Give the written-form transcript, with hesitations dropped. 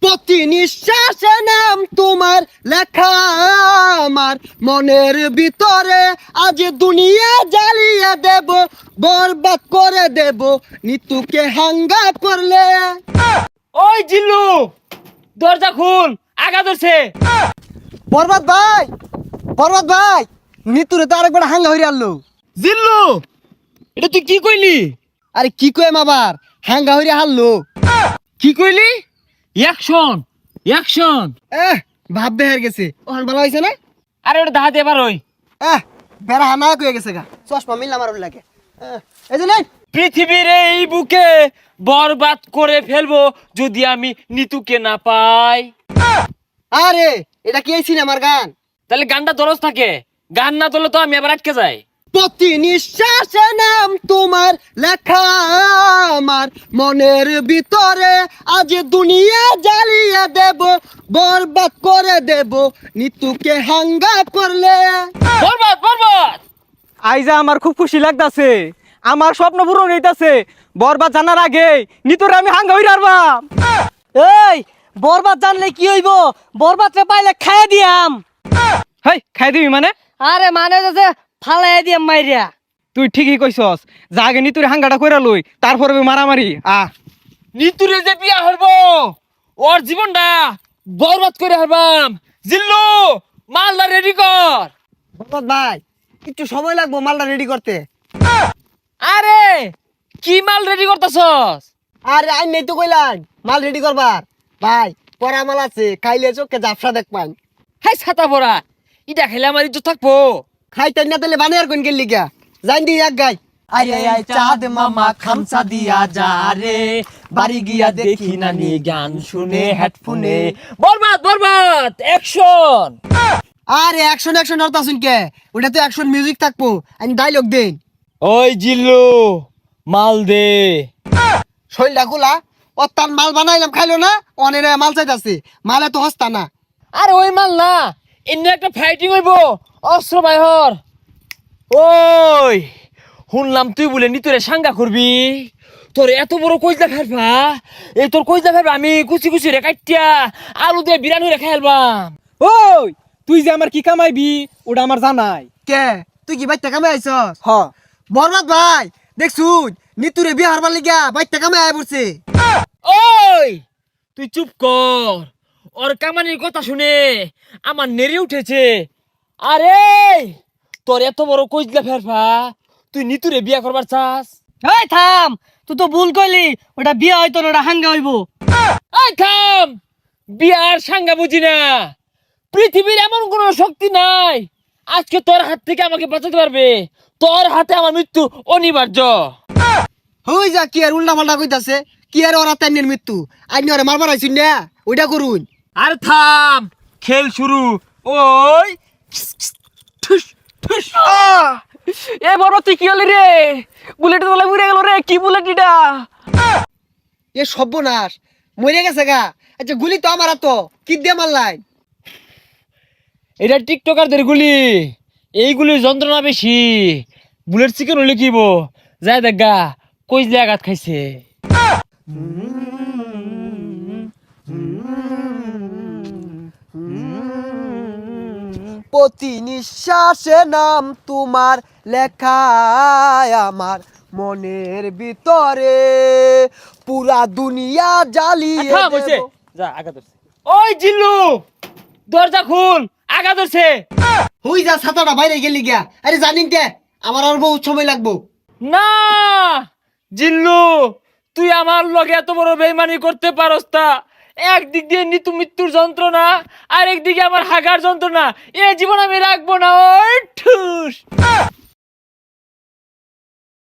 প্রতি নিঃশ্বাসে নাম তোমার লেখা আমার মনের ভিতরে, আজ দুনিয়া জ্বালিয়ে দেব, বরবাদ করে দেব নিতুকে হাঙ্গা করলে। ওই জিল্লু, দরজা খুল, আগা ধরছে। বরবাদ ভাই, বরবাদ ভাই, নিতুরে তো আরেকবার হাঙ্গা হইরে আনলো। জিল্লু, এটা তুই কি কইলি? আরে কি কইম আবার, হাঙ্গা হইরে হারলো। কি কইলি? Action, action. ভাব বেহার গেছে, ওখান ভালো হয়েছে না? আরে ওটা দাহাতে এবার ওই বেড়া হানা কয়ে গেছে গা, চশমা মিললাম আর লাগে। এই যে নেই, পৃথিবীর এই বুকে বরবাদ করে ফেলবো যদি আমি নিতুকে না পাই। আরে এটা কি এই সিনেমার গান? তাহলে গানটা দরজ থাকে, গান না তোলে তো আমি আবার আটকে যাই। প্রতি নিঃশ্বাসে নাম তোমার লেখা আমার মনের ভিতরে, আজ দুনিয়া জ্বালিয়ে দেব, বরবাদ করে দেব নিতুকে হাঙ্গা করলে। বরবাদ, বরবাদ। আইজা আমার খুব খুশি লাগতাছে, আমার স্বপ্ন পূরণ হইতাছে। বরবাদ জানার আগে নিতরে আমি হাঙ্গা হইরা আরবাম। এই বরবাদ জানলে কি হইব? বরবাদ রে পাইলে খাইয়া দিয়াম। হেই, খাই দিবি মানে? আরে মানে যে ফালাই দিয়াম মাইরিয়া। তুই ঠিকই কইছস, যা আগে নিতুরে হাঙ্গাটা কইরা লই, তারপরে মারামারি। নিতুরে যে বিয়া হরবো, ওর জীবনটা বরবাদ করে হারবাম। জিল্লু, মালটা রেডি কর। বরবাদ ভাই, একটু সময় লাগবো মালটা রেডি করতে। আরে কি মাল রেডি করতেছস? আরে আই নেই তো কইলাম মাল রেডি করবার। ভাই পরা মাল আছে, খাইলে চোখে জাফসা দেখ পান। হাই ছাতা পড়া, ইটা খেলে আমার ইজ্জত থাকবো। খাইতে না তাহলে বানিয়ে আর কোন গেলি গা, জান দি এক গাই। আয় আয় চাঁদ মামা খামসা দিয়া যা রে, বাড়ি গিয়া দেখি নানি গান শুনে হেডফোনে। বরবাদ, বরবাদ, অ্যাকশন। আরে অ্যাকশন অ্যাকশন অর্থ শুন কে, ওটা তো অ্যাকশন মিউজিক থাকবো, আমি ডায়লগ দেন। ওই জিল্লু, মাল দে। শৈলটা খোলা, ও তার মাল বানাইলাম খাইলো না, অনেক মাল চাইতাছে, মালে তো হস্তা না। আরে ওই মাল না, এমনি একটা ফাইটিং হইব, অস্ত্র বাইহর। ওই শুনলাম তুই বলে নিতরে সাঙ্গা করবি, তোর এত বড় কইজা ফেলবা, এই তোর কইজা ফেলবা আমি কুচি কুচি রে কাটিয়া আলু দিয়ে বিরানি রে খাইলবাম। ওই তুই যে আমার কি কামাইবি ওটা আমার জানাই। কে তুই কি বাইতে কামে আইছস? হ, বরবাদ ভাই দেখছুন, নিতুরে বিয়ে হারবার লিগা বাইতে কামে আয় পড়ছে। ওই তুই চুপ কর, ওর কামানির কথা শুনে আমার নেড়ে উঠেছে। আরে তোর এত বড় কইজলা ফেরফা, তুই নিতুরে বিয়া করবার চাস? এই থাম, তুই তো ভুল কইলি, ওটা বিয়া হইতো না, ওটা হাঙ্গা হইব। এই থাম, বিয়ার সাঙ্গা বুঝি না। পৃথিবীর এমন কোন শক্তি নাই আজকে তোর হাত থেকে আমাকে বাঁচাতে পারবে। তোর হাতে আমার মৃত্যু অনিবার্য। হই যা, কি আর উল্টা পাল্টা কইতাছে, কি আর ওরা তাইনের মৃত্যু, আইনি ওরা মারবার আইছুন না, ওইটা করুন। আর থাম, খেল শুরু। ওই ঠুস ঠুস। এ বড় তুই কি হলি রে? বুলেট তোলা উড়ে গেল রে, কি বুলেট এটা? এ সর্বনাশ, মরে গেছে গা। আচ্ছা গুলি তো আমার তো কি দিয়ে মারলাই? এটা টিকটকারদের গুলি, এইগুলির যন্ত্রণা বেশি। বুলেট চিকেন হলে কিব যায় দেখা কইজলে আঘাত খাইছে। প্রতি নিঃশ্বাসে নাম তোমার লেখা আমার মনের ভিতরে, পুরা দুনিয়া জ্বালিয়ে থাম, হইছে। দেব। যা আঘাত ধরছে। ওই জিল্লু, দরজা খুল, আঘাত ধরছে। হই যা, ছাতাটা বাইরে গেলি গিয়া। আরে জানিন কে, আমার আর বহুত সময় লাগবো। না জিল্লু, তুই আমার লগে এত বড় বেইমানি করতে পারস তা? একদিক দিয়ে নিতু মৃত্যুর যন্ত্রণা, আর একদিকে আমার হাগার যন্ত্রণা, এ জীবন আমি রাখবো না। ওই ঠুস।